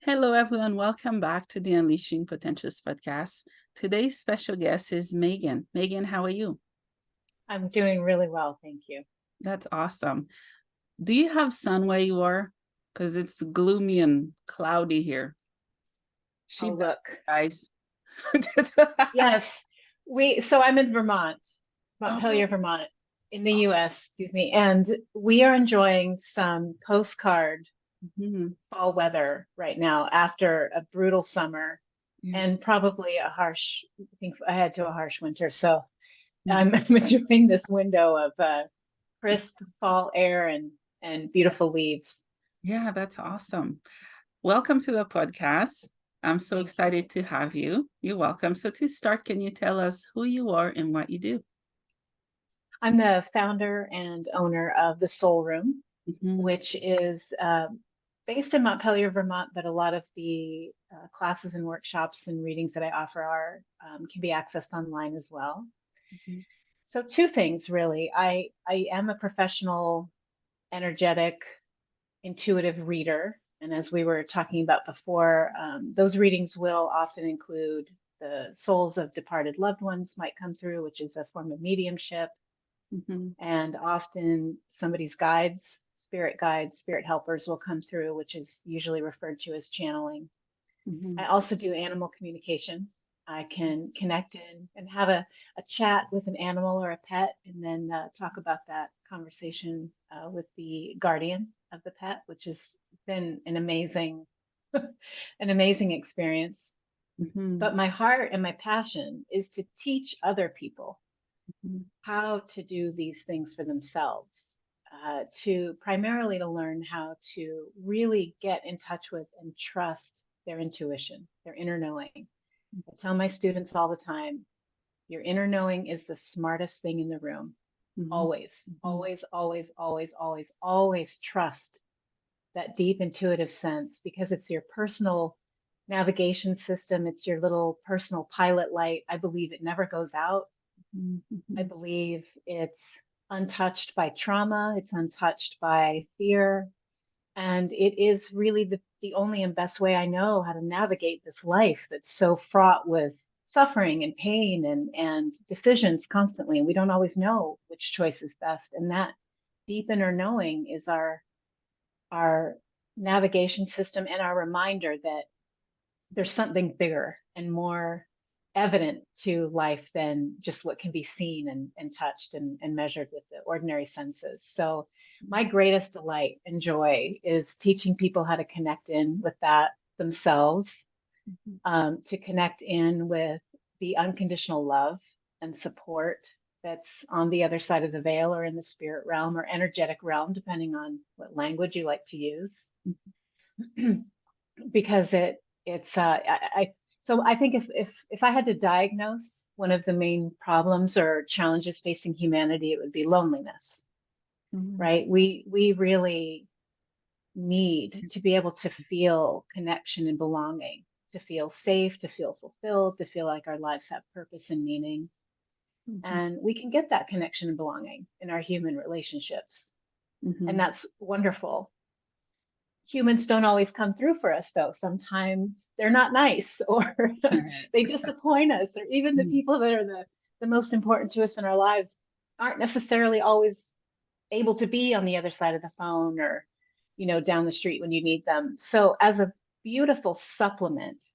Hello, everyone. Welcome back to the Unleashing Potentials podcast. Today's special guest is Megan. Megan, how are you? I'm doing really well, thank you. That's awesome. Do you have sun where you are? Because it's gloomy and cloudy here. She Oh, does, look. guys. Yes, so I'm in Vermont, Oh, Montpelier, Vermont, in the US, excuse me, and we are enjoying some postcard mhm. fall weather right now after a brutal summer Yeah. and probably I think I had to a harsh winter. So Mhm. I'm enjoying this window of crisp fall air and beautiful leaves. Yeah, that's awesome. Welcome to the podcast. I'm so Thank you. excited to have you. You're welcome. So to start, can you tell us who you are and what you do? I'm the founder and owner of the Soul Room, Mhm. which is based in Montpelier, Vermont, but a lot of the classes and workshops and readings that I offer are can be accessed online as well. Mhm. So two things really. I am a professional, energetic, intuitive reader, and as we were talking about before, those readings will often include the souls of departed loved ones might come through, which is a form of mediumship, Mhm. and often somebody's guides, spirit helpers will come through, which is usually referred to as channeling. I Mhm. also do animal communication. I can connect in and have a chat with an animal or a pet, and then talk about that conversation with the guardian of the pet, which has been an amazing, an amazing experience. Mhm. But my heart and my passion is to teach other people Mhm. how to do these things for themselves, to primarily to learn how to really get in touch with and trust their intuition, their inner knowing. I tell my students all the time, your inner knowing is the smartest thing in the room. Mhm. Always, Mhm. always, always, always, always, always trust that deep intuitive sense because it's your personal navigation system. It's your little personal pilot light. I believe it never goes out. I Mhm. believe it's untouched by trauma, it's untouched by fear, and it is really the only and best way I know how to navigate this life that's so fraught with suffering and pain and decisions constantly. And we don't always know which choice is best. And that deep inner knowing is our navigation system and our reminder that there's something bigger and more evident to life than just what can be seen and touched and measured with the ordinary senses. So, my greatest delight and joy is teaching people how to connect in with that themselves, Mhm. to connect in with the unconditional love and support that's on the other side of the veil or in the spirit realm or energetic realm, depending on what language you like to use. Because it's so I think if I had to diagnose one of the main problems or challenges facing humanity, it would be loneliness, Mhm. right? We really need to be able to feel connection and belonging, to feel safe, to feel fulfilled, to feel like our lives have purpose and meaning. Mhm. And we can get that connection and belonging in our human relationships. And Mhm. that's wonderful. Humans don't always come through for us though. Sometimes they're not nice or Right. they disappoint us, or even the Mhm. people that are the most important to us in our lives aren't necessarily always able to be on the other side of the phone or down the street when you need them. So as a beautiful supplement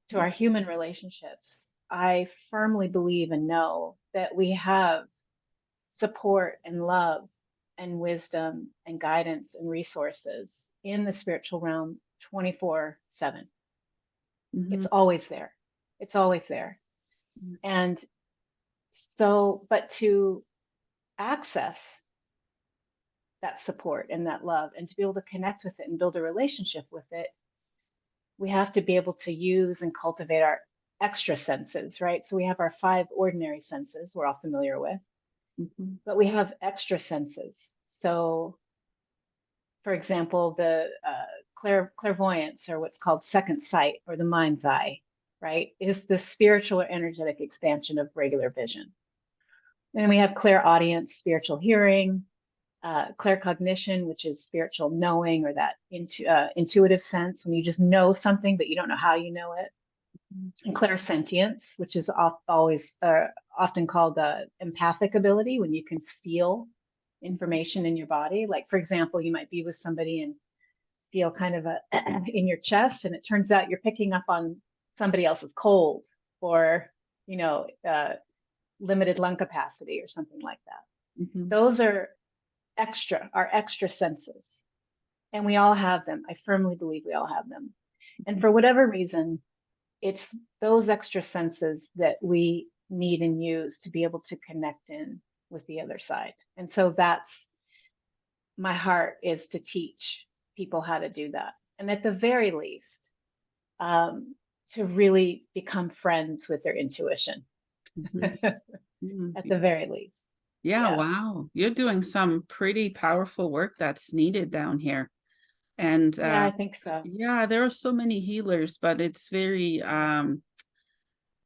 to our human relationships, I firmly believe and know that we have support and love and wisdom and guidance and resources in the spiritual realm 24/7. It's Mhm. always there. It's always there. And so, but to access that support and that love and to be able to connect with it and build a relationship with it, we have to be able to use and cultivate our extra senses, right? So we have our five ordinary senses we're all familiar with, Mhm. but we have extra senses. So for example, the clairvoyance, or what's called second sight, or the mind's eye, right, is the spiritual or energetic expansion of regular vision. And we have clairaudience, spiritual hearing, claircognition, which is spiritual knowing, or that intuitive sense when you just know something, but you don't know how you know it. And clairsentience, which is always often called empathic ability, when you can feel information in your body. Like, for example, you might be with somebody and feel kind of a in your chest, and it turns out you're picking up on somebody else's cold, or limited lung capacity or something like that. Mm-hmm. Those are our extra senses, and we all have them. I firmly believe we all have them. And for whatever reason, it's those extra senses that we need and use to be able to connect in with the other side. And so that's my heart, is to teach people how to do that. And at the very least, to really become friends with their intuition. Mm-hmm. Mm-hmm. At the very least. Yeah, wow. You're doing some pretty powerful work that's needed down here. And Yeah, I think so. yeah, there are so many healers, but it's very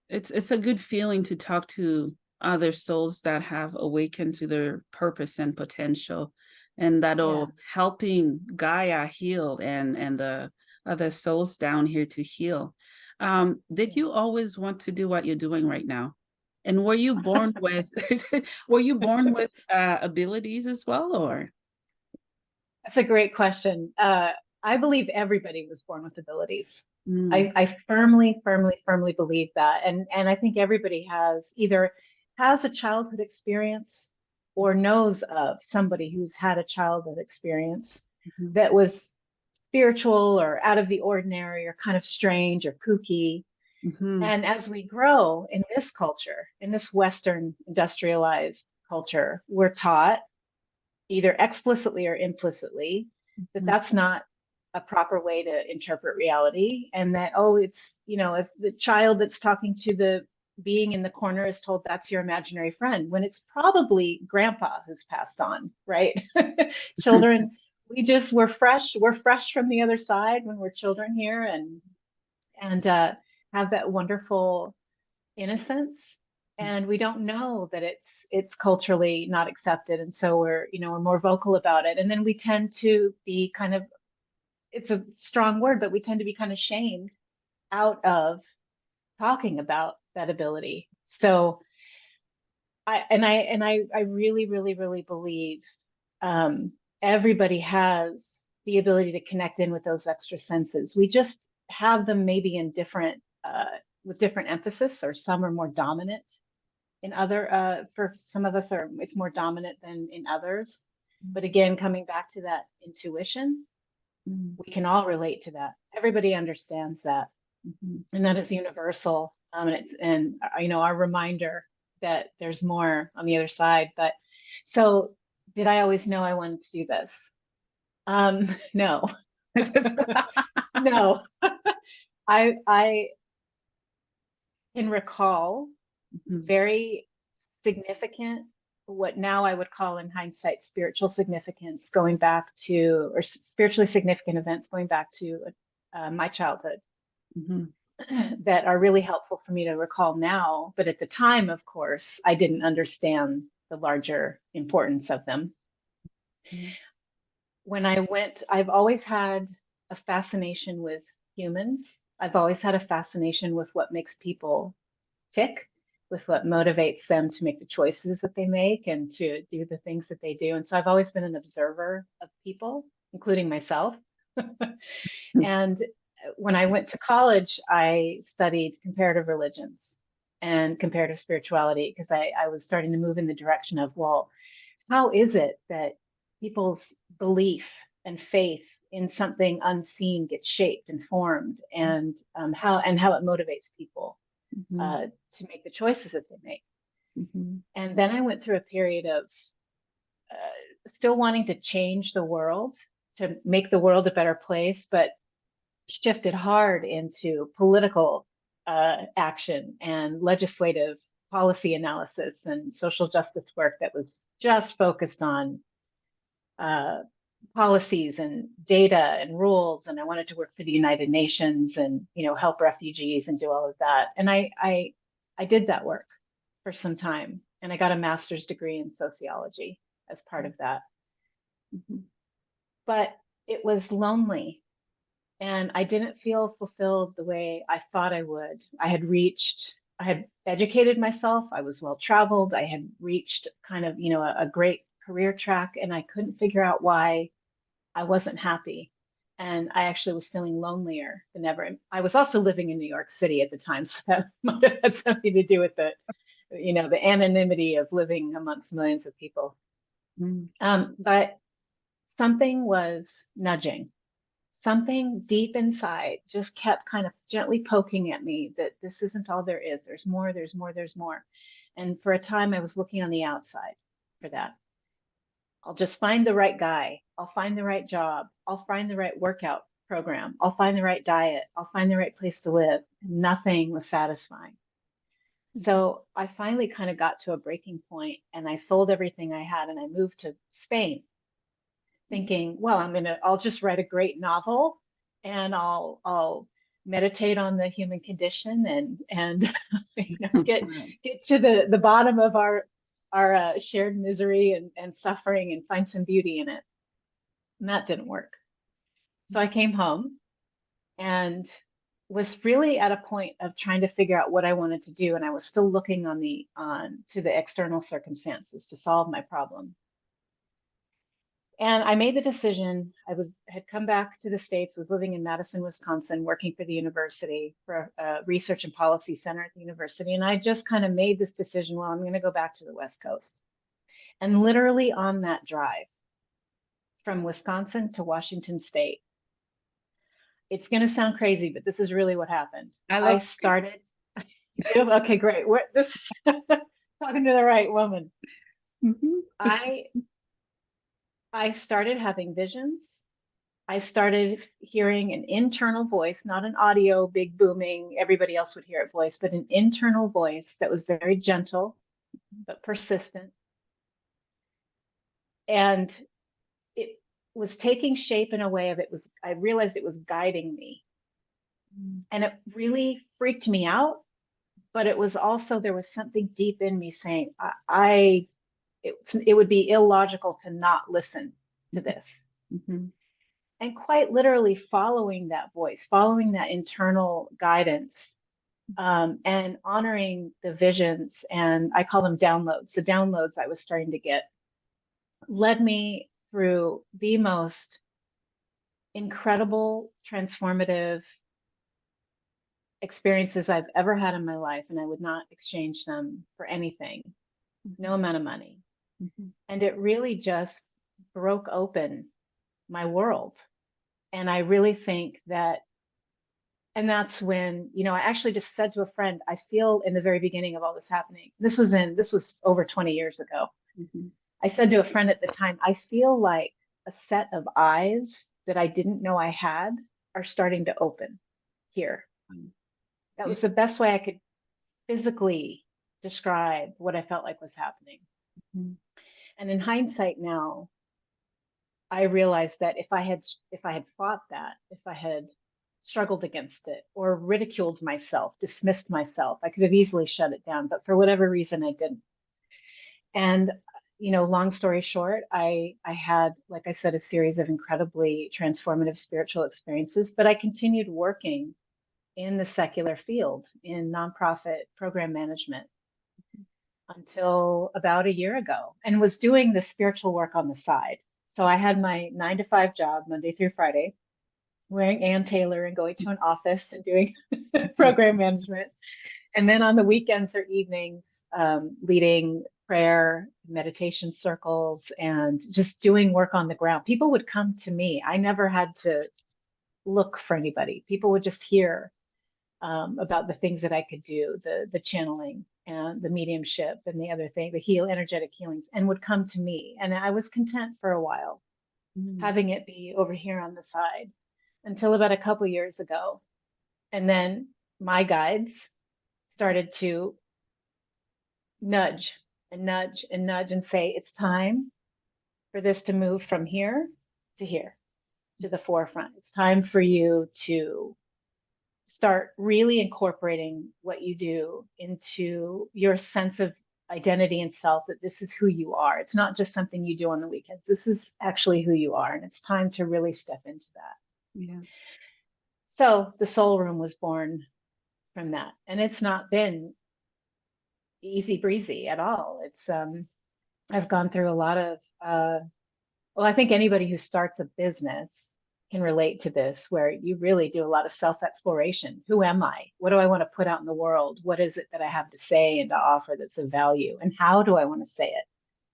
it's a good feeling to talk to other souls that have awakened to their purpose and potential, and that'll Yeah. helping Gaia heal and the other souls down here to heal. Did you always want to do what you're doing right now? And were you born with were you born with abilities as well, or? That's a great question. I believe everybody was born with abilities. Mm, I firmly, firmly, firmly believe that. And I think everybody either has a childhood experience or knows of somebody who's had a childhood experience mhm, that was spiritual or out of the ordinary or kind of strange or kooky. mhm, And as we grow in this culture, in this Western industrialized culture, we're taught either explicitly or implicitly that mhm, that's not a proper way to interpret reality, and that, oh, it's, if the child that's talking to the being in the corner is told that's your imaginary friend, when it's probably grandpa who's passed on, right? Children, we're fresh from the other side when we're children here, and have that wonderful innocence, and we don't know that it's culturally not accepted, and so we're more vocal about it, and then we tend to be kind of, it's a strong word, but we tend to be kind of shamed out of talking about that ability. So I really, really, really believe, um, everybody has the ability to connect in with those extra senses. We just have them maybe in different with different emphasis, or some are more dominant in other for some of us, it's more dominant than in others. But again, coming back to that intuition, mhm, we can all relate to that. Everybody understands that, mhm. and that is universal. Our reminder that there's more on the other side. But so, did I always know I wanted to do this? No, no. I can recall Mhm, very significant, what now I would call in hindsight spiritual significance, going back to, or spiritually significant events going back to my childhood, mhm, that are really helpful for me to recall now. But at the time, of course, I didn't understand the larger importance of them. mhm, I've always had a fascination with humans. I've always had a fascination with what makes people tick, with what motivates them to make the choices that they make and to do the things that they do. And so I've always been an observer of people, including myself. And when I went to college, I studied comparative religions and comparative spirituality, because I was starting to move in the direction of, well, how is it that people's belief and faith in something unseen gets shaped and formed, and how it motivates people mhm, to make the choices that they make. mhm, And then I went through a period of uh, still wanting to change the world, to make the world a better place, but shifted hard into political action and legislative policy analysis and social justice work that was just focused on uh, policies and data and rules. And I wanted to work for the United Nations and help refugees and do all of that. And I did that work for some time, and I got a master's degree in sociology as part of that. Mhm. but it was lonely. And I didn't feel fulfilled the way I thought I would. I had educated myself, I was well traveled, I had reached kind of, a great career track, and I couldn't figure out why I wasn't happy. And I actually was feeling lonelier than ever. And I was also living in New York City at the time, so that might have had something to do with the anonymity of living amongst millions of people. Mm. But something was nudging. Something deep inside just kept kind of gently poking at me that this isn't all there is. There's more, there's more, there's more. And for a time, I was looking on the outside for that. I'll just find the right guy. I'll find the right job. I'll find the right workout program. I'll find the right diet. I'll find the right place to live. Nothing was satisfying. Mhm. So I finally kind of got to a breaking point and I sold everything I had and I moved to Spain thinking, well, I'll just write a great novel and I'll meditate on the human condition and get to the bottom of our shared misery and suffering and find some beauty in it. And that didn't work. So I came home and was really at a point of trying to figure out what I wanted to do. And I was still looking on to the external circumstances to solve my problem. And I made the decision. Had come back to the States, was living in Madison, Wisconsin, working for the university for a research and policy center at the university. And I just kind of made this decision, well, I'm going to go back to the West Coast. And literally on that drive from Wisconsin to Washington State, it's going to sound crazy, but this is really what happened. I I love it. started, okay, great. This is talking to the right woman. Mhm. I I started having visions. I started hearing an internal voice, not an audio, big booming, everybody else would hear it voice, but an internal voice that was very gentle but persistent. And it was taking shape in a way I realized it was guiding me. And it really freaked me out. But it was also, there was something deep in me saying, it would be illogical to not listen to this. Mhm. And quite literally following that voice, following that internal guidance, and honoring the visions, and I call them downloads. The downloads I was starting to get led me through the most incredible, transformative experiences I've ever had in my life, and I would not exchange them for anything, no amount of money. Mhm. And it really just broke open my world. And I really think that, and that's when, I actually just said to a friend, I feel in the very beginning of all this happening, this was over 20 years ago. Mhm. I said to a friend at the time, I feel like a set of eyes that I didn't know I had are starting to open here. Mhm. That Yeah. was the best way I could physically describe what I felt like was happening. Mhm. And in hindsight now, I realized that if I had fought that, if I had struggled against it or ridiculed myself, dismissed myself, I could have easily shut it down. But for whatever reason, I didn't. And long story short, I had, like I said, a series of incredibly transformative spiritual experiences. But I continued working in the secular field in nonprofit program management until about a year ago, and was doing the spiritual work on the side. So I had my 9 to 5 job Monday through Friday, wearing Ann Taylor and going to an office and doing program management. And then on the weekends or evenings, leading prayer, meditation circles, and just doing work on the ground. People would come to me. I never had to look for anybody. People would just hear about the things that I could do, the channeling and the mediumship and the other thing, the energetic healings, and would come to me. And I was content for a while, Mhm. having it be over here on the side until about a couple years ago. And then my guides started to nudge and nudge and nudge and say, it's time for this to move from here to here to the forefront. It's time for you to start really incorporating what you do into your sense of identity and self, that this is who you are. It's not just something you do on the weekends. This is actually who you are. And it's time to really step into that. Yeah. So the soul room was born from that. And it's not been easy breezy at all. It's I've gone through a lot of well, I think anybody who starts a business can relate to this, where you really do a lot of self-exploration. Who am I? What do I want to put out in the world? What is it that I have to say and to offer that's of value? And how do I want to say it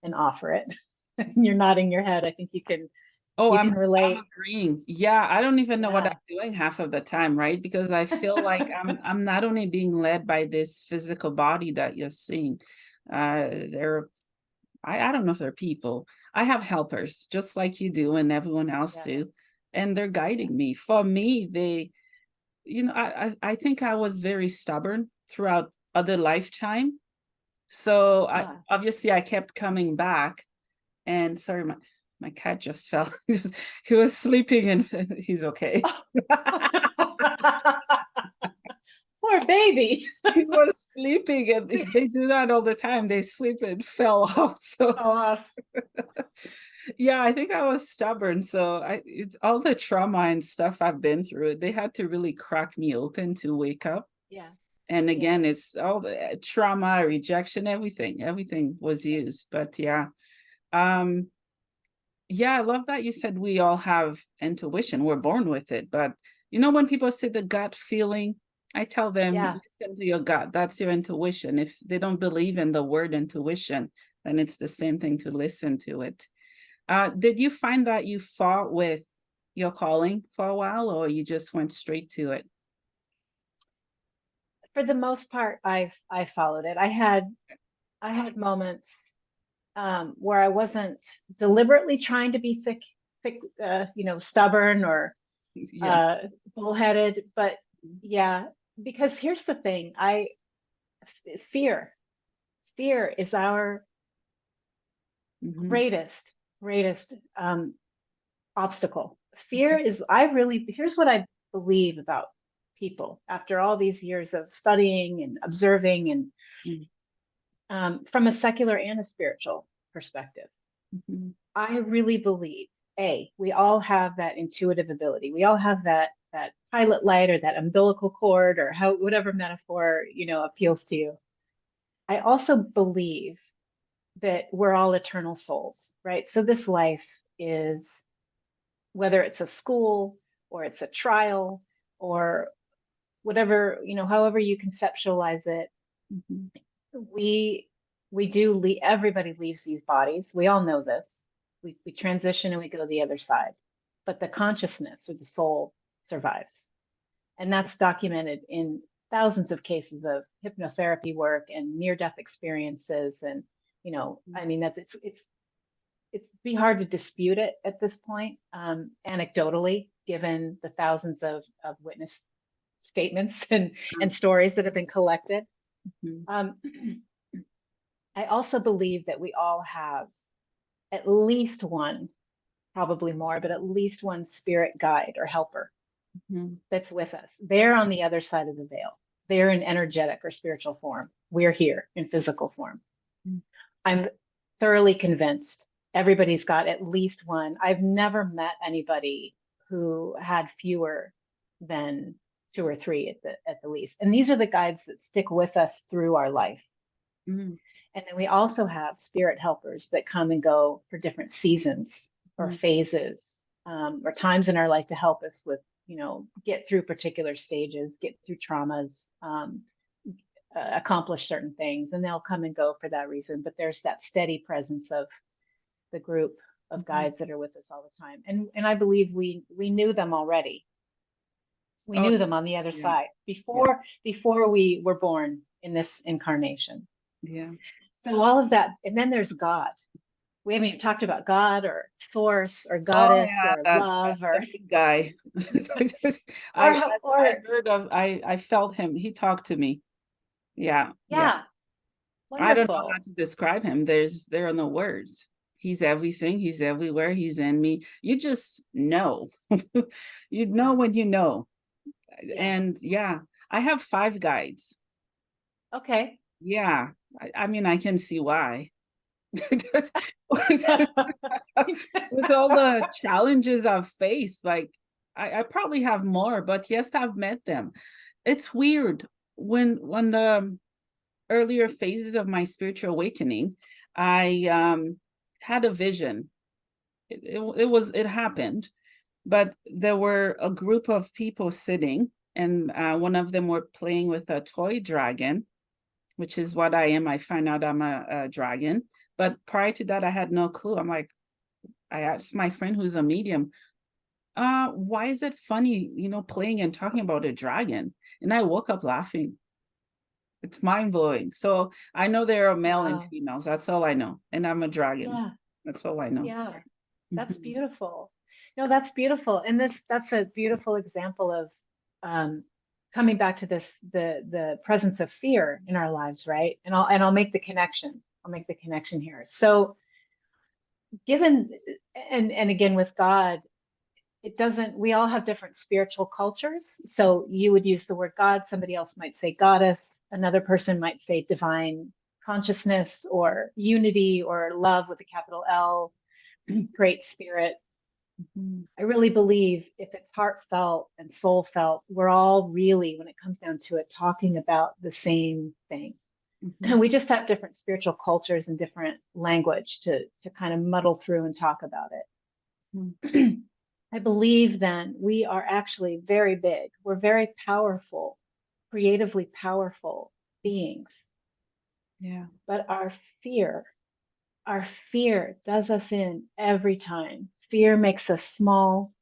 and offer it? You're nodding your head. I think Oh, you can I'm relate. agreeing. Yeah, I don't even know what I'm Yeah. doing half of the time, right? Because I feel like I'm not only being led by this physical body that you're seeing. They're I don't know if they're people. I have helpers just like you do and everyone else Yes. do. And they're Yeah. guiding me. For me, they, I think I was very stubborn throughout other lifetime. So I Ah. obviously I kept coming back. And sorry, my cat just fell. He was sleeping and he's okay. Poor baby. He was sleeping and they do that all the time. They sleep and fell off. So Go off. yeah, I think I was stubborn. So all the trauma and stuff I've been through, they had to really crack me open to wake up. Yeah. And Yeah. again, it's all the trauma, rejection, everything was Yeah. used. But yeah. Um, yeah, I love that you said we all have intuition. We're born with it. But when people say the gut feeling, I tell them, Yeah. listen to your gut. That's your intuition. If they don't believe in the word intuition, then it's the same thing to listen to it. Did you find that you fought with your calling for a while, or you just went straight to it? For the most part, I followed it. I had moments where I wasn't deliberately trying to be thick, stubborn or Yeah. uh, bullheaded. But yeah, because here's the thing: fear, fear is our Hmm. greatest obstacle. Fear is. I really. Here's what I believe about people after all these years of studying and observing, and from a secular and a spiritual perspective. Hmm. I really believe, we all have that intuitive ability. We all have that pilot light or that umbilical cord or whatever metaphor, appeals to you. I also believe that we're all eternal souls, right? So this life is, whether it's a school or it's a trial or whatever, however you conceptualize it, Hmm. we we do everybody leaves these bodies. We all know this. We transition and we go the other side, but the consciousness or the soul survives, and that's documented in thousands of cases of hypnotherapy work and near death experiences. And I mean, that's it's be hard to dispute it at this point, anecdotally, given the thousands of witness statements and stories that have been collected. Hmm. um, I also believe that we all have at least one, probably more, but at least one spirit guide or helper Hmm. that's with us. They're on the other side of the veil. They're in energetic or spiritual form. We're here in physical form. I'm thoroughly convinced everybody's got at least one. I've never met anybody who had fewer than two or three at the least. And these are the guides that stick with us through our life. Hmm. And then we also have spirit helpers that come and go for different seasons or Hmm. phases, or times in our life to help us with, get through particular stages, get through traumas, accomplish certain things. And they'll come and go for that reason. But there's that steady presence of the group of Hmm. guides that are with us all the time. And I believe we knew them already. We Oh, knew them on the other yeah, side yeah, before we were born in this incarnation. yeah. So all of that, and then there's God. We haven't even talked about God or source or Oh goddess yeah, or that love or big guy. or I heard of I felt him. He talked to me. Yeah, yeah. yeah, I don't know how wonderful. to describe him. There are no words. He's everything. He's everywhere. He's in me. You just know. You know Yeah. when you know. Yes. And yeah, I have five guides. Okay. Yeah. I mean, I can see why. With all the challenges I've faced, like I probably have more, but yes, I've met them. It's weird when the earlier phases of my spiritual awakening, I had a vision. It happened, but there were a group of people sitting, and one of them were playing with a toy dragon, which is what I am. I find out I'm a dragon. But prior to that, I had no clue. I'm like, I asked my friend who's a medium, why is it funny, playing and talking about a dragon? And I woke up laughing. It's mind blowing. So I know there are male and Wow. females. That's all I know. And I'm a dragon. Yeah. That's all I know. Yeah. That's Mhm. beautiful. No, that's beautiful. And that's a beautiful example of um, coming back to this, the presence of fear in our lives, right? And I'll make the connection. I'll make the connection here. So given and again with God, it doesn't, we all have different spiritual cultures. So you would use the word God, somebody else might say goddess, another person might say divine consciousness or unity or love with a capital L, great spirit. Mhm. I really believe if it's heartfelt and soul felt, we're all really, when it comes down to it, talking about the same thing. And Mhm. we just have different spiritual cultures and different language to kind of muddle through and talk about Mhm. it. I believe then we are actually very big. We're very powerful, creatively powerful beings. Yeah. But our fear does us in every time. Fear makes us small.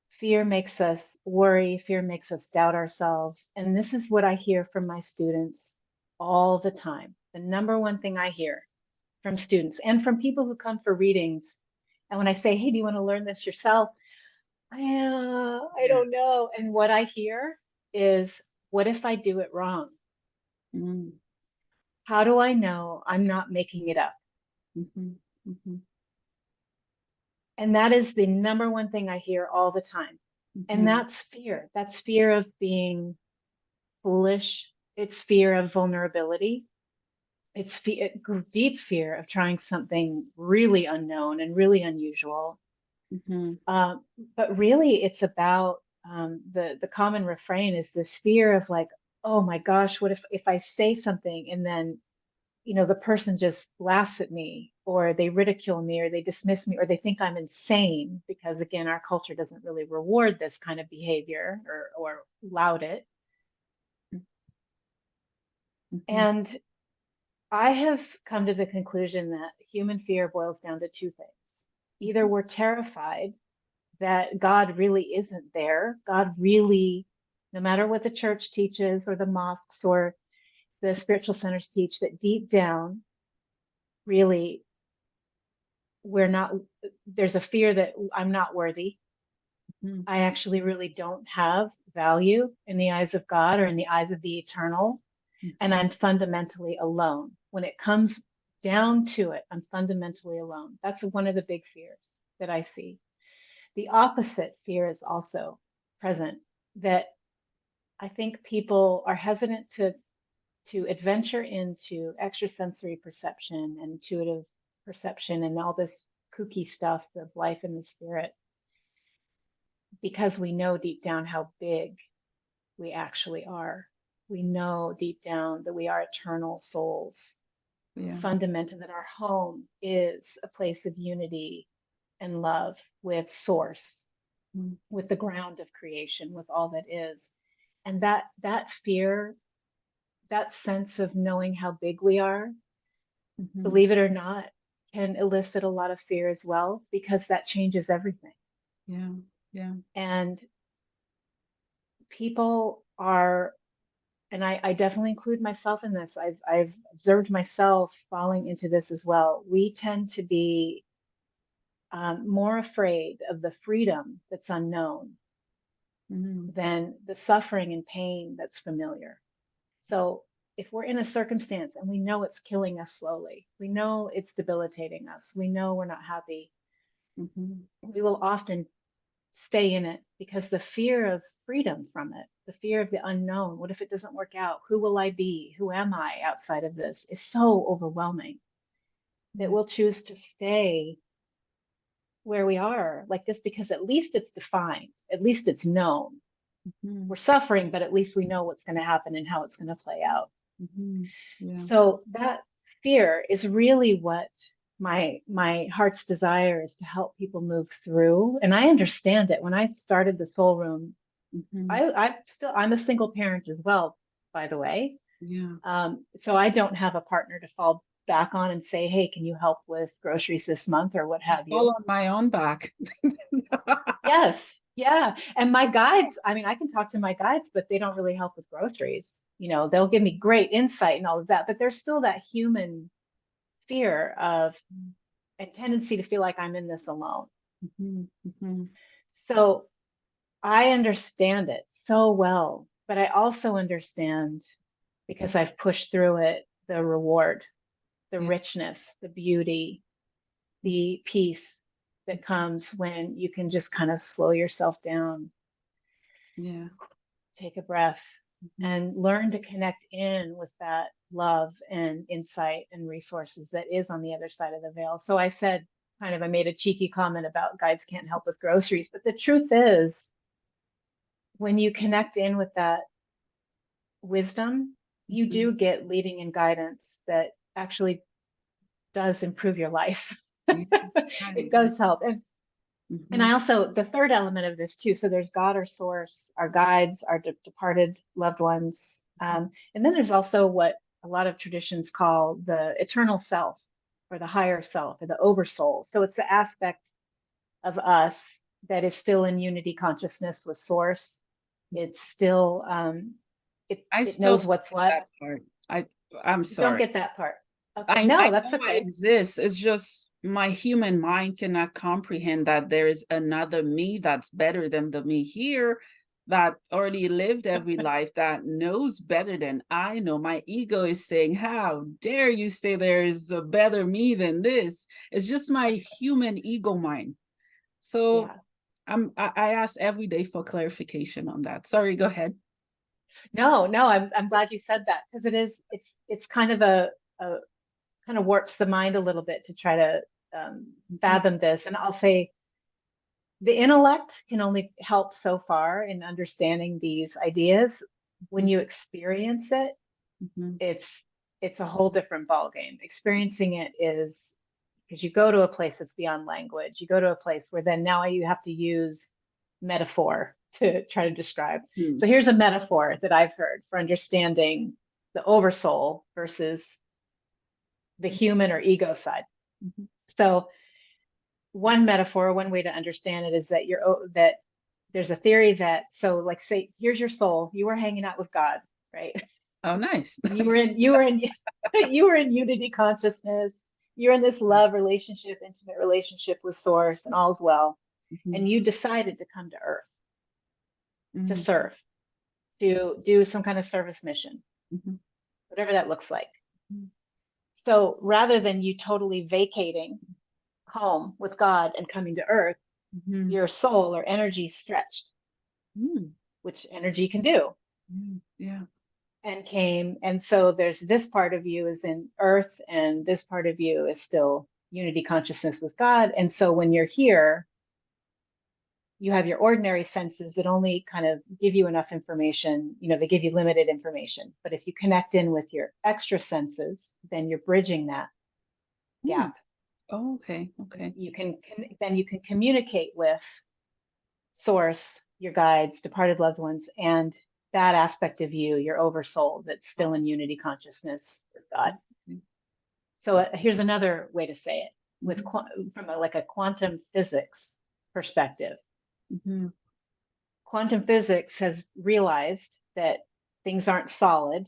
Fear makes us worry. Fear makes us doubt ourselves. And this is what I hear from my students all the time. The number one thing I hear from students and from people who come for readings. And when I say, hey, do you want to learn this yourself? I Yeah. don't know. And what I hear is, what if I do it wrong? Mhm. How do I know I'm not making it up? Mhm. Mhm. And that is the number one thing I hear all the time. And Mhm. that's fear. That's fear of being foolish. It's fear of vulnerability. It's deep fear of trying something really unknown and really unusual. Mhm. Um, but really, it's about the common refrain is this fear of like, oh my gosh, what if I say something and then the person just laughs at me or they ridicule me or they dismiss me or they think I'm insane because again, our culture doesn't really reward this kind of behavior or laud it. Mhm. And I have come to the conclusion that human fear boils down to two things. Either Mhm. we're terrified that God really isn't there. God really, no matter what the church teaches or the mosques or the spiritual centers teach, that deep down, really, we're not, there's a fear that I'm not worthy. Mhm. I actually really don't have value in the eyes of God or in the eyes of the eternal. And Mhm. I'm fundamentally alone. When it comes down to it, I'm fundamentally alone. That's one of the big fears that I see. The opposite fear is also present, that I think people are hesitant to adventure into extrasensory perception and intuitive perception and all this kooky stuff of life in the spirit because we know deep down how big we actually are. We know deep down that we are eternal souls, Yeah. fundamental that our home is a place of unity and love with source, Mhm. with the ground of creation, with all that is. And that fear, that sense of knowing how big we are, Mhm. believe it or not, can elicit a lot of fear as well, because that changes everything. Yeah. Yeah. And people are, and I definitely include myself in this. I've observed myself falling into this as well. We tend to be more afraid of the freedom that's unknown Mhm. than the suffering and pain that's familiar. So if we're in a circumstance and we know it's killing us slowly, we know it's debilitating us, we know we're not happy, Mhm. we will often stay in it, because the fear of freedom from it, the fear of the unknown, what if it doesn't work out? Who will I be? Who am I outside of this? Is so overwhelming that we'll choose to stay where we are like this because at least it's defined, at least it's known. Mhm. We're suffering, but at least we know what's going to happen and how it's going to play out. Mhm. Yeah. So that fear is really what my heart's desire is, to help people move through. And I understand it. When I started the Soul Room, Mhm. I'm a single parent as well, by the way. Yeah. So I don't have a partner to fall back on and say, hey, can you help with groceries this month or what have Fall you? on my own back. Yes. Yeah. And my guides, I mean, I can talk to my guides, but they don't really help with groceries. You know, they'll give me great insight and all of that, but there's still that human fear of a tendency to feel like I'm in this alone. Mhm. Mhm. So I understand it so well, but I also understand, because I've pushed through it, the reward, the Yeah. richness, the beauty, the peace that comes when you can just kind of slow yourself down, Yeah. take a breath, Mhm. and learn to connect in with that love and insight and resources that is on the other side of the veil. So I said, I made a cheeky comment about guides can't help with groceries, but the truth is, when you connect in with that wisdom, you Mhm. do get leading and guidance that actually does improve your life. Yeah. It Right. does help. And Mhm. I also, the third element of this too, so there's God or source, our guides, our departed loved ones. And then there's also what a lot of traditions call the eternal self, or the higher self, or the oversoul. So it's the aspect of us that is still in unity consciousness with source. It's still, I it still knows don't what's get what. that part. I'm You don't sorry. get that part. Okay. I No, that's know I okay. exist. It's just my human mind cannot comprehend that there is another me that's better than the me here, that already lived every life, that knows better than I know. My ego is saying, how dare you say there is a better me than this? It's just my human ego mind. So Yeah. I ask every day for clarification on that. Sorry, go ahead. No, no, I'm glad you said that, because it's kind of a kind of warps the mind a little bit to try to Mhm. fathom this. And I'll say the intellect can only help so far in understanding these ideas. When Mhm. you experience it, Mhm. it's it's a whole different ballgame. Experiencing it is, because you go to a place that's beyond language. You go to a place where then now you have to use metaphor to try to describe. Mhm. So here's a metaphor that I've heard for understanding the oversoul versus the human or ego side. Mhm. So one metaphor, one way to understand it is that that there's a theory that, so like, say here's your soul, you were hanging out with God, right? Oh, nice. You were in you were in unity consciousness. You're in this love relationship, intimate relationship with source, and all's well. Mhm. And you decided to come to earth to Mhm. serve, to do some kind of service mission, Mhm. whatever that looks like. So rather than you totally vacating home with God and coming to earth, Mhm. your soul or energy stretched, Mhm. which energy can do, Mhm. Yeah. and came. And so there's this part of you is in earth, and this part of you is still unity consciousness with God. And so when you're here, you have your ordinary senses that only kind of give you enough information, they give you limited information. But if you connect in with your extra senses, then you're bridging that Mm. gap. Oh, okay. Okay. Then you can communicate with source, your guides, departed loved ones, and that aspect of you, your oversoul, that's still in unity consciousness with God. Okay. So here's another way to say it, with Mhm. from like a quantum physics perspective. Mhm. Quantum physics has realized that things aren't solid,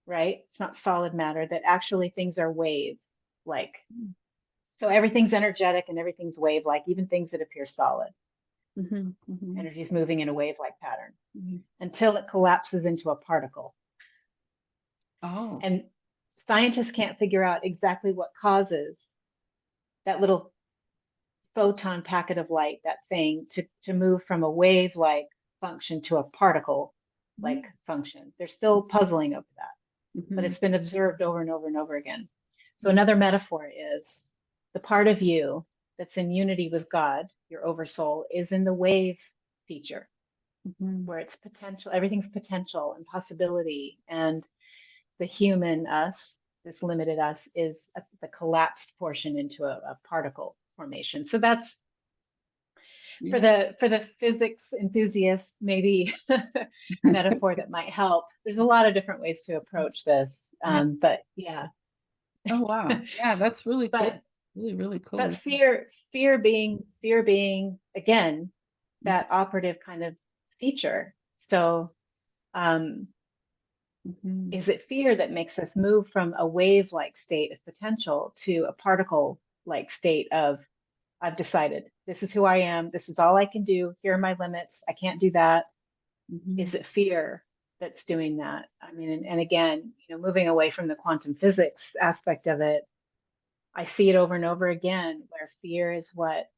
right? It's not solid matter, that actually things are wave like. Mm. So everything's energetic and everything's wave like, even things that appear solid. Mhm. Mhm. Energy is moving in a wave like pattern Mhm. until it collapses into a particle. Oh. And scientists can't figure out exactly what causes that little photon packet of light, that thing, to move from a wave-like function to a particle-like function. They're still puzzling over that, but Mm-hmm. it's been observed over and over and over again. So another metaphor is the part of you that's in unity with God, your oversoul, is in the wave feature, Mm-hmm. where it's potential, everything's potential and possibility. And the human us, this limited us, is the collapsed portion into a particle formation. So that's Yeah. for the physics enthusiasts, maybe a metaphor that might help. There's a lot of different ways to approach this, Yeah. but yeah. Oh, wow. Yeah, that's really cool. but Really, really but cool. fear being again that operative kind of feature. So um, Mm-hmm. is it fear that makes us move from a wave-like state of potential to a particle-like state of, I've decided this is who I am, this is all I can do, here are my limits, I can't do that? Mm-hmm. Is it fear that's doing that? I mean, and again, moving away from the quantum physics aspect of it, I see it over and over again where fear is what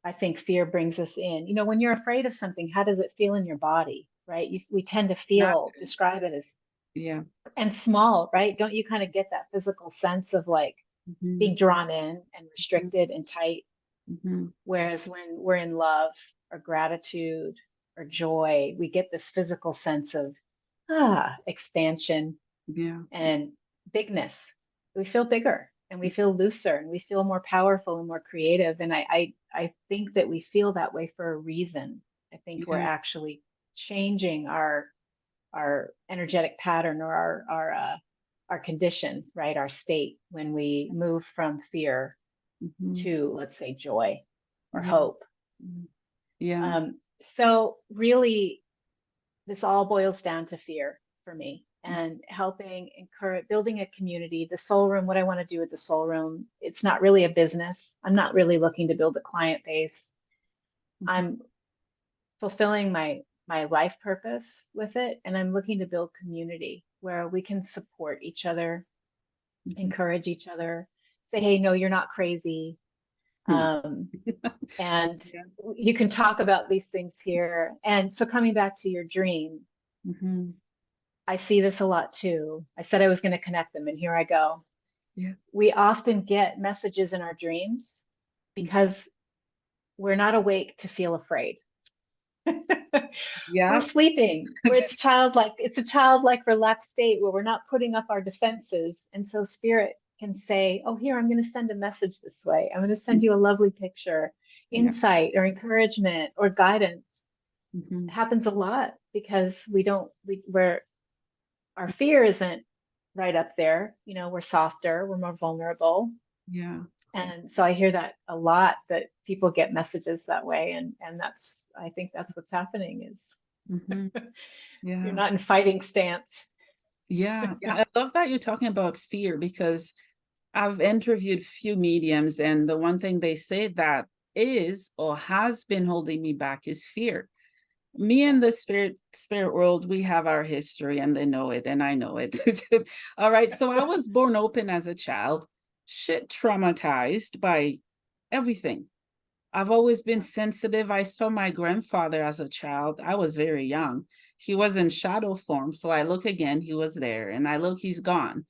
I think fear brings us in. When you're afraid of something, how does it feel in your body, right? We tend to Not describe it as, yeah. and small, right? Don't you kind of get that physical sense of like Mm-hmm. being drawn in and restricted and tight? Mm-hmm. Whereas when we're in love or gratitude or joy, we get this physical sense of expansion Yeah. and bigness. We feel bigger and we feel looser and we feel more powerful and more creative. And I think that we feel that way for a reason. I think we're Yeah. actually changing our energetic pattern or our condition, right? Our state when we move from fear Mm-hmm. to, let's say, joy or Yeah. hope. Yeah. So really, this all boils down to fear for me and helping encourage building a community. The soul room, what I want to do with the soul room, it's not really a business. I'm not really looking to build a client base. Mm-hmm. I'm fulfilling my life purpose with it, and I'm looking to build community where we can support each other, Mm-hmm. encourage each other, say, hey, no, you're not crazy. Hmm. Um, and Yeah. you can talk about these things here. And so coming back to your dream, Mm-hmm. I see this a lot too. I said I was going to connect them, and here I go. Yeah. We often get messages in our dreams because we're not awake to feel afraid. We're Yeah. sleeping, where it's a childlike, relaxed state where we're not putting up our defenses. And so spirit can say, oh, here, I'm going to send a message this way. I'm going to send you a lovely picture, Yeah. insight or encouragement or guidance. Mm-hmm. It happens a lot because we're our fear isn't right up there. We're softer, we're more vulnerable. Yeah. And so I hear that a lot, that people get messages that way. And I think that's what's happening is Mm-hmm. you're Yeah. not in fighting stance. Yeah. Yeah. I love that you're talking about fear because I've interviewed few mediums, and the one thing they say that is or has been holding me back is fear. Me Yeah. and the spirit world, we have our history, and they know it, and I know it. All right. So I was born open as a child, shit traumatized by everything. I've always been sensitive. I saw my grandfather as a child. I was very young. He was in shadow form. So I look again, he was there, and I look, he's gone.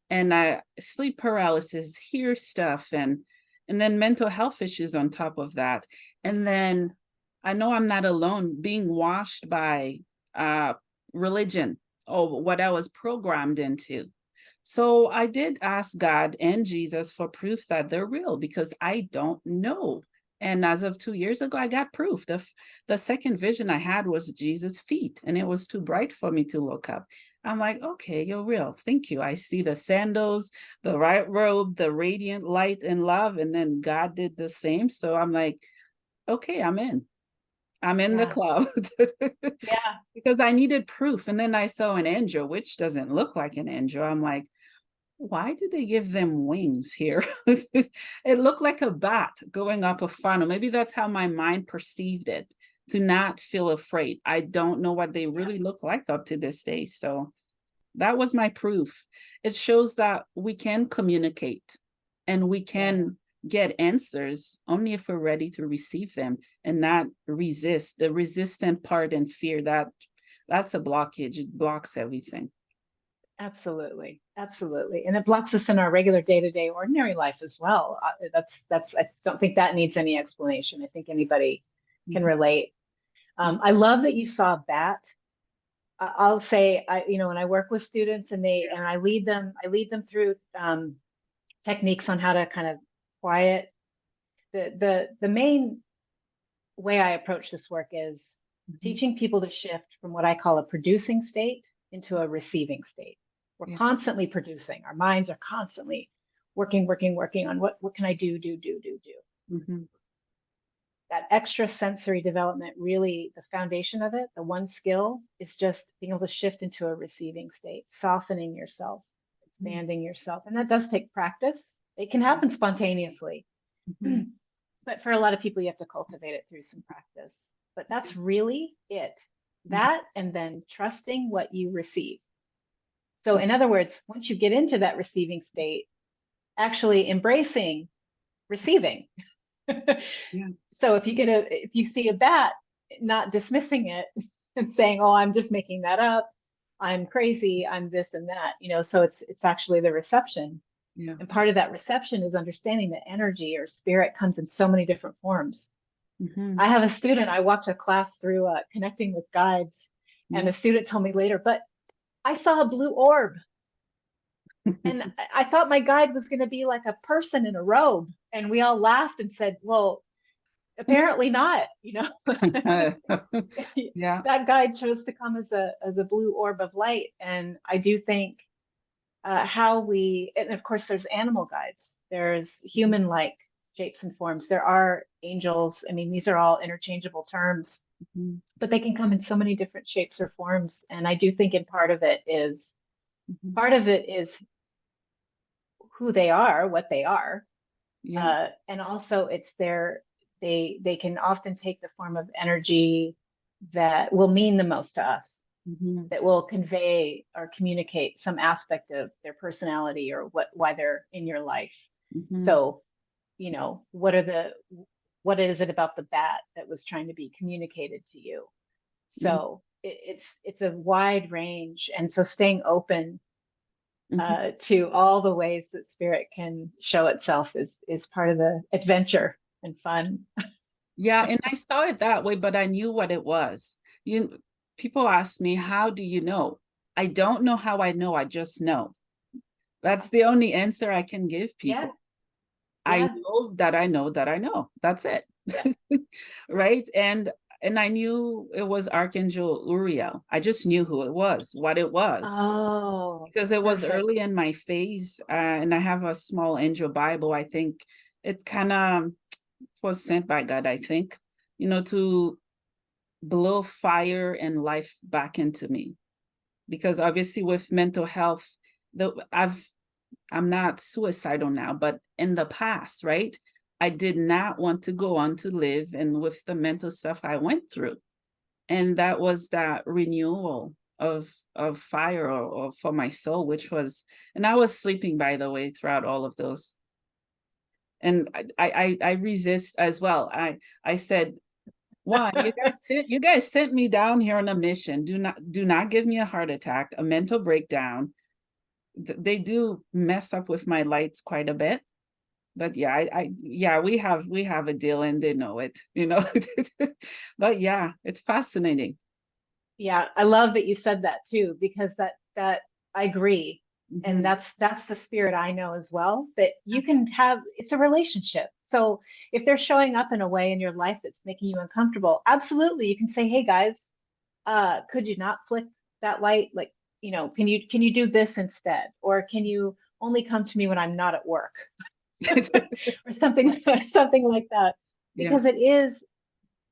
And I sleep paralysis, hear stuff, and then mental health issues on top of that. And then I know I'm not alone being washed by uh religion or what I was programmed into. So I did ask God and Jesus for proof that they're real because I don't know. And as of 2 years ago, I got proof. The second vision I had was Jesus' feet, and it was too bright for me to look up. I'm like, okay, you're real. Thank you. I see the sandals, the right robe, the radiant light and love. And then God did the same. So I'm like, okay, I'm in. I'm in the Yeah. club Yeah. because I needed proof. And then I saw an angel, which doesn't look like an angel. I'm like, why did they give them wings here? It looked like a bat going up a funnel. Maybe that's how my mind perceived it, to not feel afraid. I don't know what they Yeah. really look like up to this day. So that was my proof. It shows that we can communicate and we Yeah. can get answers only if we're ready to receive them and not resist. The resistant part and fear, that's a blockage. It blocks everything. Absolutely, absolutely, and it blocks us in our regular day-to-day ordinary life as well. That's I don't think that needs any explanation. I think anybody can Mhm. relate. I love that you saw a bat. I'll say, when I work with students and I lead them through techniques on how to kind of quiet. The main way I approach this work is Mhm. teaching people to shift from what I call a producing state into a receiving state. We're Yeah. constantly producing. Our minds are constantly working on what can I do. Mhm. That extrasensory development, really the foundation of it, the one skill is just being able to shift into a receiving state, softening yourself, Mhm. expanding yourself. And that does take practice. It can happen spontaneously. Mhm. But for a lot of people, you have to cultivate it through some practice. But that's really it. Mhm. That and then trusting what you receive. So, Yeah. in other words, once you get into that receiving state, actually embracing receiving. Yeah. So if you see a bat, not dismissing it and saying, "Oh, I'm just making that up. I'm crazy. I'm this and that." So it's actually the reception. Yeah. And part of that reception is understanding that energy or spirit comes in so many different forms. Mhm. I have a student, I walked a class through connecting with guides, and Yeah. a student told me later, but I saw a blue orb. And I thought my guide was going to be like a person in a robe. And we all laughed and said, well, apparently not, Yeah. that guide chose to come as a blue orb of light. And I do think and of course, there's animal guides, there's human like shapes and forms, there are angels. I mean, these are all interchangeable terms, Mhm. but they can come in so many different shapes or forms. And I do think Mhm. part of it is who they are, what they are, Yeah. and also they can often take the form of energy that will mean the most to us, Mhm. that will convey or communicate some aspect of their personality or why they're in your life. Mhm. So, what is it about the bat that was trying to be communicated to you? Yeah. So it's a wide range, and so staying open Mhm. to all the ways that spirit can show itself is part of the adventure and fun. Yeah, and I saw it that way, but I knew what it was. You People ask me, "How do you know?" I don't know how I know, I just know. That's the only answer I can give Yeah, people. I yeah, know that I know that I know. That's it. yeah. Right? And I knew it was Archangel Uriel. I just knew who it was, what it was, Oh, because it was perfect. early in my phase, and I have a small angel Bible. I think it kind of was sent by God, I think, to blow fire and life back into me. Because obviously with mental health, I'm not suicidal now, but in the past, right? I did not want to go on to live and with the mental stuff I went through. And that was that renewal of fire or for my soul, which was, and I was sleeping, by the way, throughout all of those. And I resist as well. I said, one, you guys sent me down here on a mission. Do not give me a heart attack, a mental breakdown. They do mess up with my lights quite a bit. But yeah, yeah, we have a deal and they know it. But yeah, it's fascinating. Yeah, I love that you said that too, because that I agree. And Mhm. that's the spirit I know as well, that you can have, it's a relationship. So if they're showing up in a way in your life that's making you uncomfortable, absolutely you can say, "Hey guys, could you not flick that light? Like, can you do this instead? Or can you only come to me when I'm not at work?" Or something something like that. Yeah. Because it is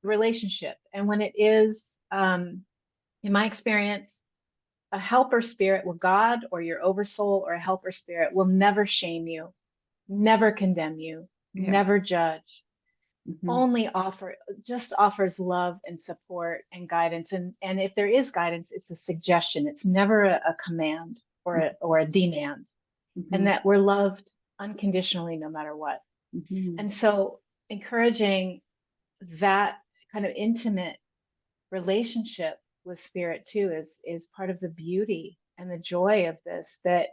relationship. And when it is in my experience, a helper spirit, will God or your oversoul or a helper spirit, will never shame you, never condemn you, Yeah. never judge, Mhm. only just offers love and support and guidance. And if there is guidance, it's a suggestion. It's never a command or a demand. And Mhm. that we're loved unconditionally no matter what. Mhm. And so encouraging that kind of intimate relationship with spirit too is part of the beauty and the joy of this, that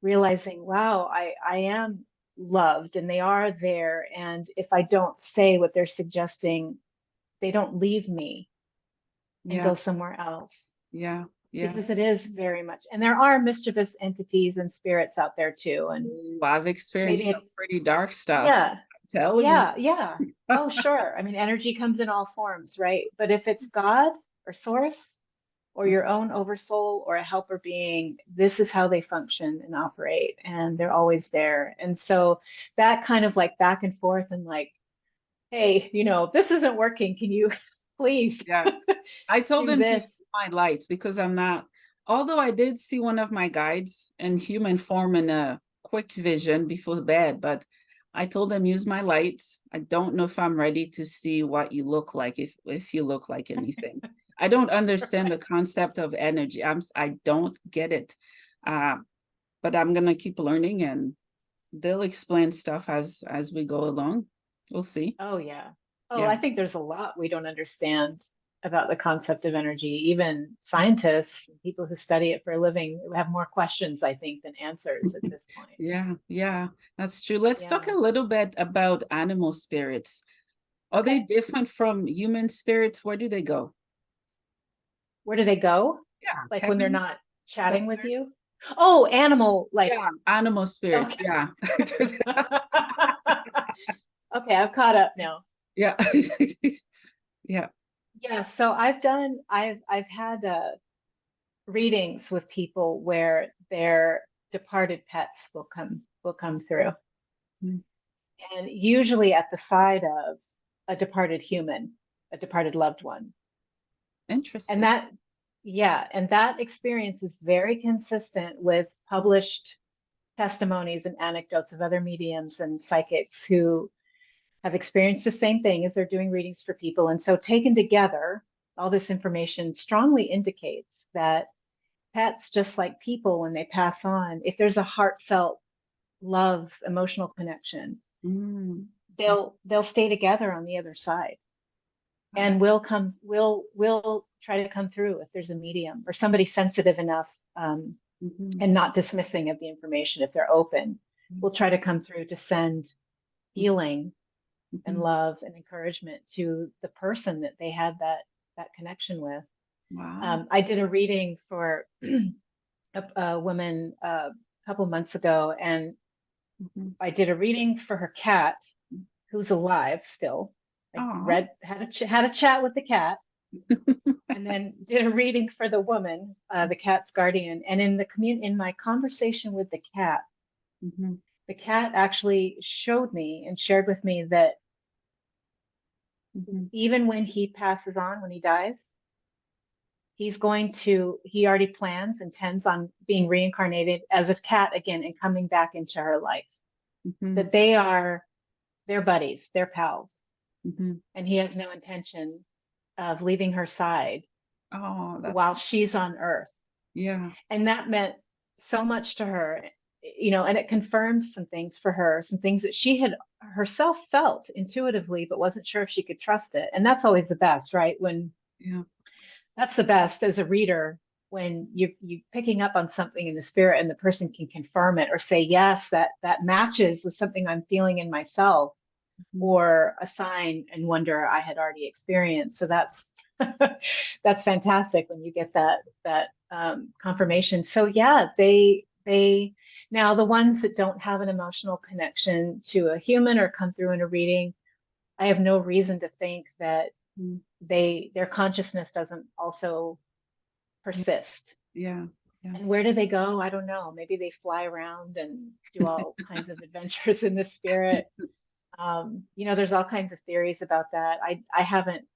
realizing, wow, I am loved and they are there. And if I don't say what they're suggesting, they don't leave me and Yeah, go somewhere else, yeah, yeah. because it is very much, and there are mischievous entities and spirits out there too. And Ooh, I've experienced maybe some pretty dark stuff. yeah, I'm telling you. yeah. Oh, sure. I mean, energy comes in all forms, right? But if it's God or source or your own oversoul or a helper being, this is how they function and operate, and they're always there. And so that kind of like back and forth and like, hey, this isn't working. Can you please Yeah. I told do them to use this? my lights because I'm not, although I did see one of my guides in human form in a quick vision before bed, but I told them use my lights. I don't know if I'm ready to see what you look like, if you look like anything. I don't understand the concept of energy. I don't get it. Uh, but I'm gonna keep learning and they'll explain stuff as we go along. We'll see. Oh, yeah. Oh, Yeah. I think there's a lot we don't understand about the concept of energy. Even scientists, people who study it for a living, have more questions, I think, than answers at this point. Yeah, yeah, that's true. Let's talk Yeah. a little bit about animal spirits. Are they Okay. different from human spirits? Where do they go? Where do they go? Yeah, Like when they're heaven, not chatting with somewhere. you? Oh, animal, like, Yeah, animal spirits. okay. Yeah. Okay, I've caught up now. Yeah. Yeah. Yeah, so I've had readings with people where their departed pets will come through, Mm, and usually at the side of a departed human, a departed loved one. And interesting. that, yeah, and that experience is very consistent with published testimonies and anecdotes of other mediums and psychics who have experienced the same thing as they're doing readings for people. And so, taken together, all this information strongly indicates that pets, just like people, when they pass on, if there's a heartfelt love, emotional connection, Mm, they'll stay together on the other side, wow. and will try to come through if there's a medium or somebody sensitive enough, Mhm, and not dismissing of the information. If they're open, will try to come through to send healing and mhm. love and encouragement to the person that they had that connection with. Wow. I did a reading for a woman a couple months ago, and Mhm. I did a reading for her cat, who's alive still. I Aw. read had a chat with the cat, and then did a reading for the woman, the cat's guardian. And in my conversation with Mhm, the cat actually showed me and shared with me that mhm. even when he passes on, when he dies, he already plans, intends on being reincarnated as a cat again and coming back into her life. Mhm, That they're buddies, they're pals, mhm. and he has no intention of leaving her side Oh, that's, while she's on Earth. yeah. And that meant so much to her, and it confirmed some things for her, some things that she had herself felt intuitively but wasn't sure if she could trust it. And that's always the best, right? When Yeah. That's the best as a reader, when you picking up on something in the spirit and the person can confirm it or say, yes, that matches with something I'm feeling in myself, Mhm. or a sign and wonder I had already experienced. So that's that's fantastic when you get that confirmation. So yeah, they now, the ones that don't have an emotional connection to a human or come through in a reading, I have no reason to think that Mm. their consciousness doesn't also Yeah. persist. Yeah. Yeah. And where do they go? I don't know. Maybe they fly around and do all kinds of adventures in the spirit. There's all kinds of theories about that. I haven't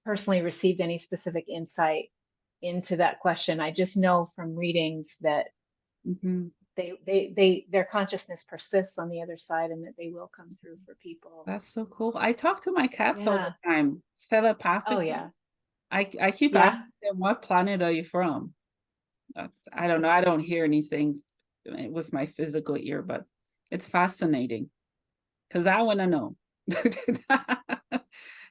personally received any specific insight into that question. I just know from readings that Mhm. their consciousness persists on the other side, and that they will come through for people. That's so cool. I talk to my cats all the Yeah. time, Oh telepathically. yeah. I keep asking Yeah. them, what planet are you from? I don't know. I don't hear anything with my physical ear, but it's fascinating because I want to know.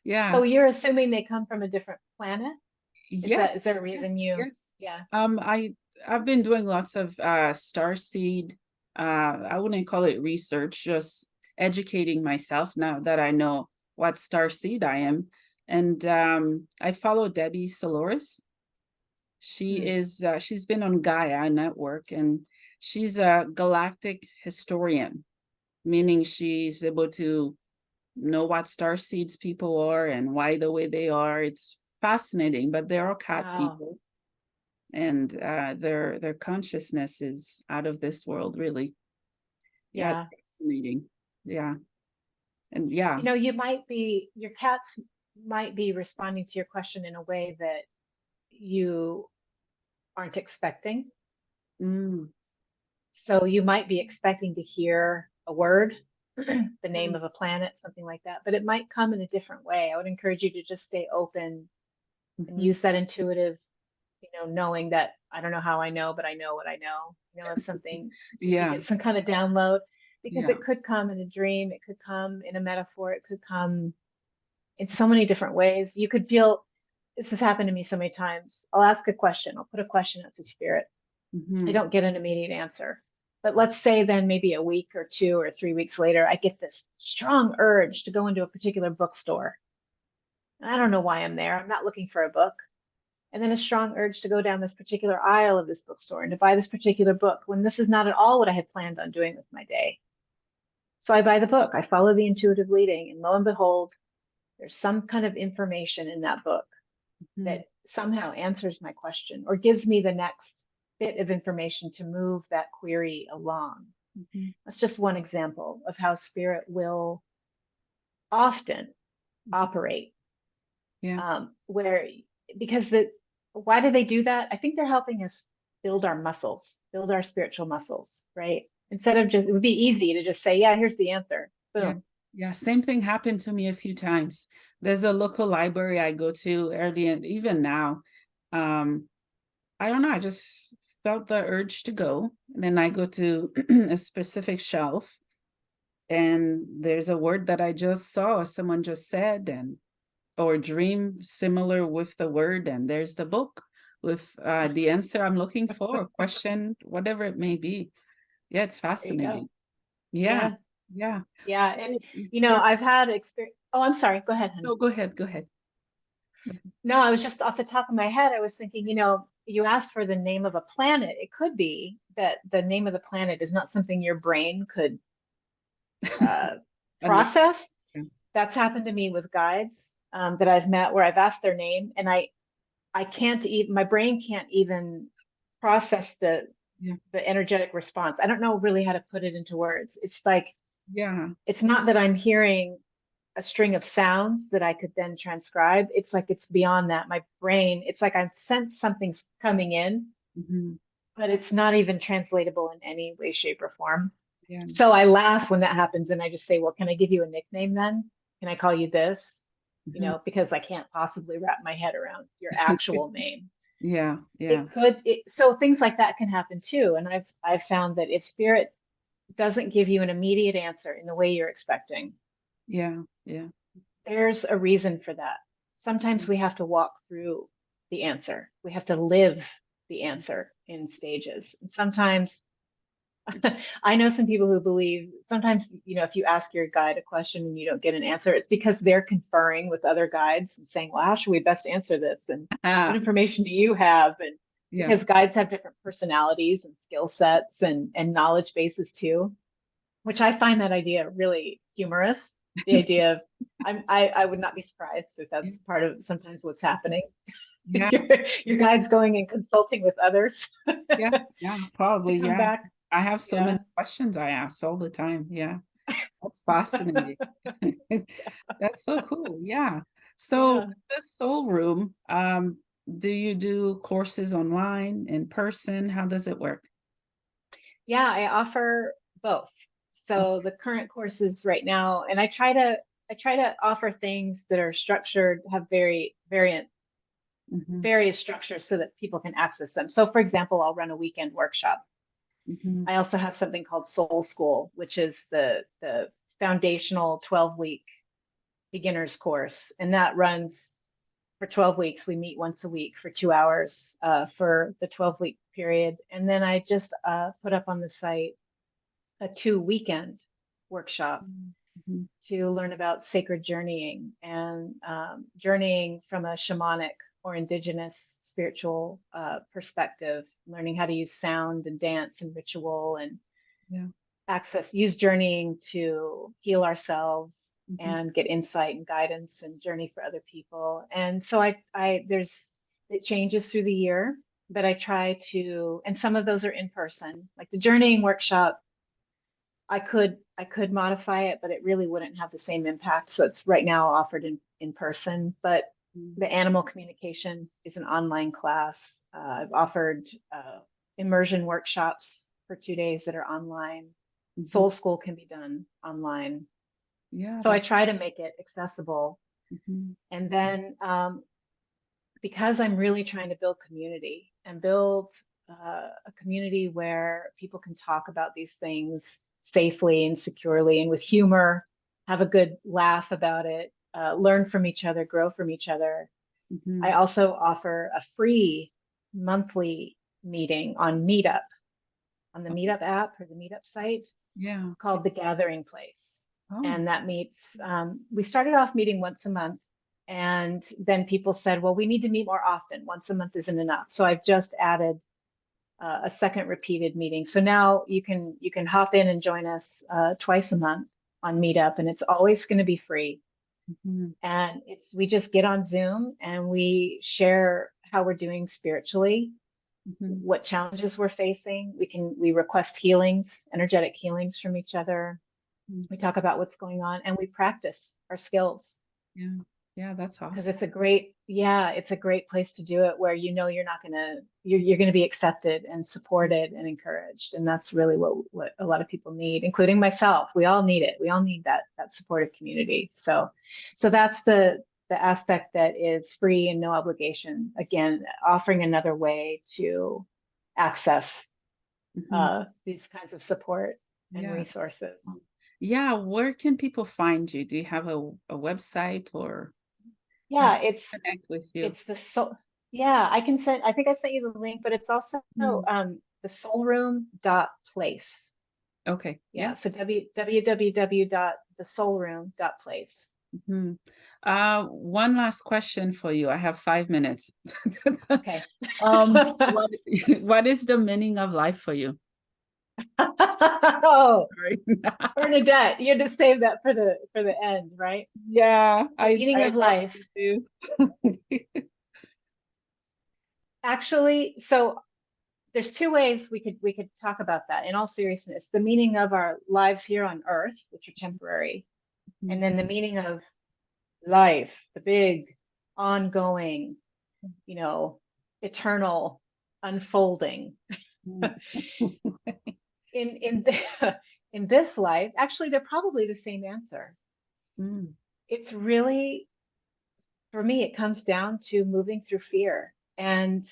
Yeah. So you're assuming they come from a different planet? Yes. Is there a Yes. reason you, Yes. yeah. I've been doing lots of star seed. I wouldn't call it research, just educating myself now that I know what star seed I am. And I follow Debbie Soloris. Hmm. She's been on Gaia Network, and she's a galactic historian, meaning she's able to know what star seeds people are and why the way they are. It's fascinating, but they're all cat Wow. people, and their consciousness is out of this world, really. Yeah, it's Yeah. fascinating. Yeah, and yeah. You know, your cats might be responding to your question in a way that you aren't expecting. Mm, So you might be expecting to hear a word, the name mm, of a planet, something like that, but it might come in a different way. I would encourage you to just stay open and mhm. use that intuitive, knowing that I don't know how I know, but I know what I know. If something, if you Yeah, get some kind of download, because yeah. it could come in a dream, it could come in a metaphor, it could come in so many different ways. You could feel, this has happened to me so many times. I'll ask a question, I'll put a question out to spirit. I Hmm. don't get an immediate answer. But let's say then maybe a week or 2 or 3 weeks later, I get this strong urge to go into a particular bookstore. And I don't know why I'm there. I'm not looking for a book. And then a strong urge to go down this particular aisle of this bookstore and to buy this particular book when this is not at all what I had planned on doing with my day. So I buy the book, I follow the intuitive leading, and lo and behold, there's some kind of information in that book Hmm. that somehow answers my question or gives me the next bit of information to move that query along. Hmm. That's just one example of how spirit will often operate. Yeah. Where because the Why do they do that? I think they're helping us build our muscles, build our spiritual muscles, right? Instead of just, it would be easy to just say, yeah, here's the answer. Yeah. Boom. Yeah. Same thing happened to me a few times. There's a local library I go to early, and even now. Um, I don't know. I just felt the urge to go. And then I go to a specific shelf, and there's a word that I just saw, someone just said, and or dream similar with the word, and there's the book with the answer I'm looking for, question, whatever it may be. Yeah, it's There you go. fascinating. Yeah, Yeah. yeah. Yeah. And, So I've had experience. Oh, I'm sorry. Go ahead, honey. no, go ahead, go ahead. No, I was just off the top of my head. I was thinking, you asked for the name of a planet. It could be that the name of the planet is not something your brain could uh, Understand. process. That's happened to me with guides that I've met where I've asked their name and I can't even, my brain can't even process Yeah, the energetic response. I don't know really how to put it into words. It's like, yeah. it's not that I'm hearing a string of sounds that I could then transcribe. It's like it's beyond that. My brain, it's like I've sensed something's coming in, Mhm. but it's not even translatable in any way, shape, or form. Yeah. So I laugh when that happens and I just say, well, can I give you a nickname then? Can I call you this? Mhm. Because I can't possibly wrap my head around your actual name. Yeah, yeah, So things like that can happen too. And I've found that if spirit doesn't give you an immediate answer in the way you're expecting, yeah, yeah. there's a reason for that. Sometimes we have to walk through the answer. We have to live the answer in stages. And sometimes I know some people who believe sometimes, if you ask your guide a question and you don't get an answer, it's because they're conferring with other guides and saying, well, how should we best answer this? And what Ah, information do you have? And yeah. because guides have different personalities and skill sets and knowledge bases too, which I find that idea really humorous. The idea of I would not be surprised if that's part of sometimes what's happening. Yeah, Your guide's going and consulting with others yeah, yeah, to probably, come yeah. back. I have so Yeah. many questions I ask all the time. Yeah, that's fascinating. That's so cool. Yeah. So Yeah. the Soul Room, do you do courses online, in person? How does it work? Yeah, I offer both. Oh, So the current courses right now, and I try to offer things that are structured, have mhm, various structures so that people can access them. So for example, I'll run a weekend workshop. mhm, I also have something called Soul School, which is the foundational 12-week beginner's course. And that runs for 12 weeks. We meet once a week for 2 hours for the 12-week period. And then I just put up on the site a 2-weekend workshop to learn about sacred journeying and journeying from a shamanic or indigenous spiritual perspective, learning how to use sound and dance and ritual and use journeying to heal ourselves and get insight and guidance and journey for other people. And so it changes through the year, but I try to, and some of those are in person, like the journeying workshop. I could modify it, but it really wouldn't have the same impact. So it's right now offered in person, but the animal communication is an online class. I've offered immersion workshops for 2 days that are online. Soul School can be done online. So I try to make it accessible. And then because I'm really trying to build community and build a community where people can talk about these things safely and securely and with humor, have a good laugh about it, learn from each other, grow from each other. I also offer a free monthly meeting on Meetup, on the Meetup app or the Meetup site, called The Gathering Place. And that meets, we started off meeting once a month, and then people said, well, we need to meet more often. Once a month isn't enough. So I've just added a second repeated meeting. So now you can hop in and join us twice a month on Meetup, and it's always going to be free. And we just get on Zoom and we share how we're doing spiritually, what challenges we're facing. We request healings, energetic healings from each other. We talk about what's going on and we practice our skills. That's awesome. Because it's a great place to do it, where you're going to be accepted and supported and encouraged. And that's really what a lot of people need, including myself. We all need it. We all need that supportive community. So that's the aspect that is free and no obligation. Again, offering another way to access these kinds of support and resources. Where can people find you? Do you have a website or? It's connect with you. It's the soul. I can send. I think I sent you the link, but it's also the soulroom.place. Okay. So www.thesoulroom.place. One last question for you. I have 5 minutes. Okay. What is the meaning of life for you? Oh, Bernadette, you had to save that for the end, right? Yeah, the meaning of life. Actually, so there's two ways we could talk about that. In all seriousness, the meaning of our lives here on Earth, which are temporary, and then the meaning of life, the big, ongoing, eternal unfolding. In this life, actually, they're probably the same answer. It's really, for me, it comes down to moving through fear, and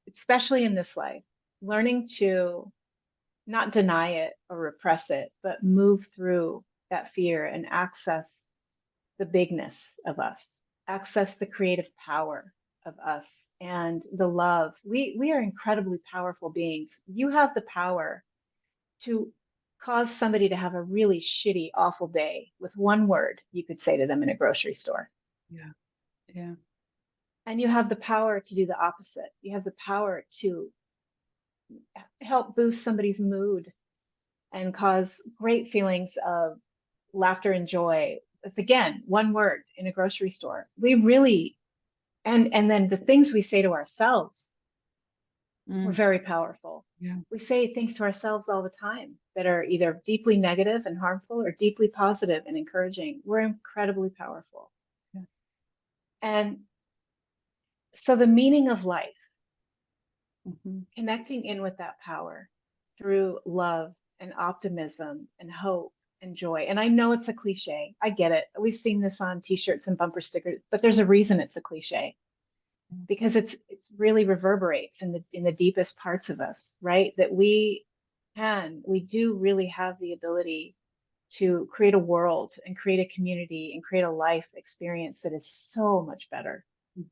especially in this life, learning to not deny it or repress it, but move through that fear and access the bigness of us, access the creative power of us and the love. We are incredibly powerful beings. You have the power to cause somebody to have a really shitty, awful day with one word you could say to them in a grocery store. Yeah. And you have the power to do the opposite. You have the power to help boost somebody's mood and cause great feelings of laughter and joy. If, again, one word in a grocery store, we really, and then the things we say to ourselves were very powerful. We say things to ourselves all the time that are either deeply negative and harmful or deeply positive and encouraging. We're incredibly powerful. And so the meaning of life, connecting in with that power through love and optimism and hope and joy. And I know it's a cliche. I get it. We've seen this on t-shirts and bumper stickers, but there's a reason it's a cliche. Because it's really reverberates in the deepest parts of us, right? That we do really have the ability to create a world and create a community and create a life experience that is so much better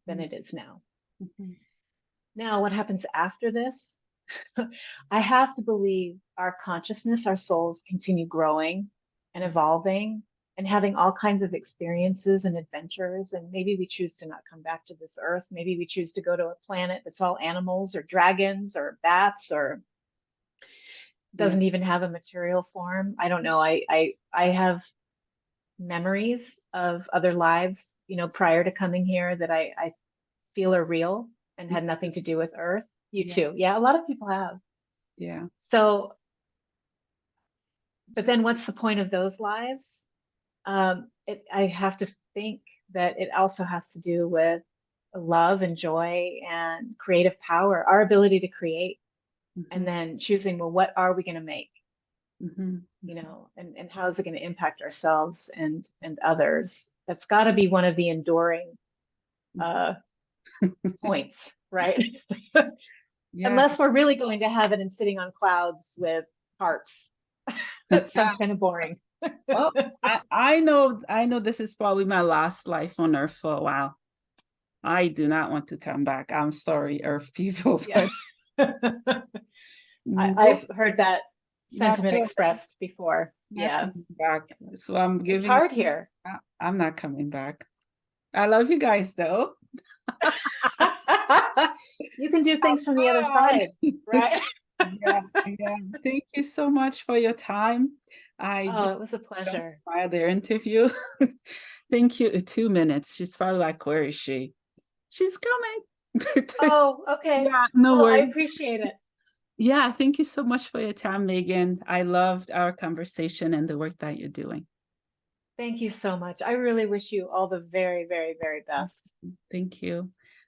than Mhm. it is now. Mhm. Now, what happens after this? I have to believe our consciousness, our souls continue growing and evolving and having all kinds of experiences and adventures. And maybe we choose to not come back to this earth. Maybe we choose to go to a planet that's all animals or dragons or bats or Yeah. doesn't even have a material form. I don't know. I have memories of other lives, prior to coming here that I feel are real and had nothing to do with Earth. You Yeah. too. Yeah, a lot of people have. Yeah. So, but then what's the point of those lives? I have to think that it also has to do with love and joy and creative power, our ability to create, and Mhm. then choosing, well, what are we going to make? Mhm. And how is it going to impact ourselves and others? That's got to be one of the enduring uh, points, right? Yeah. Unless we're really going to heaven and sitting on clouds with harps. That sounds kind of boring. Well, I know this is probably my last life on Earth for a while. I do not want to come back. I'm sorry, Earth people, Yeah. but I've nope, heard that not sentiment going, expressed before. not Yeah. coming back. So I'm It's giving. hard here. I'm not coming back. I love you guys though. You can do things from the other God. side, right? Yeah, yeah. Thank you so much for your time. I Oh, did it was a jump to pleasure. my other interview. Thank you. 2 minutes. She's probably like, where is she? She's coming. Oh, okay. Yeah, no Well, I worries. appreciate it. Yeah, thank you so much for your time, Megan. I loved our conversation and the work that you're doing. Thank you so much. I really wish you all the very, very, very best. Thank you.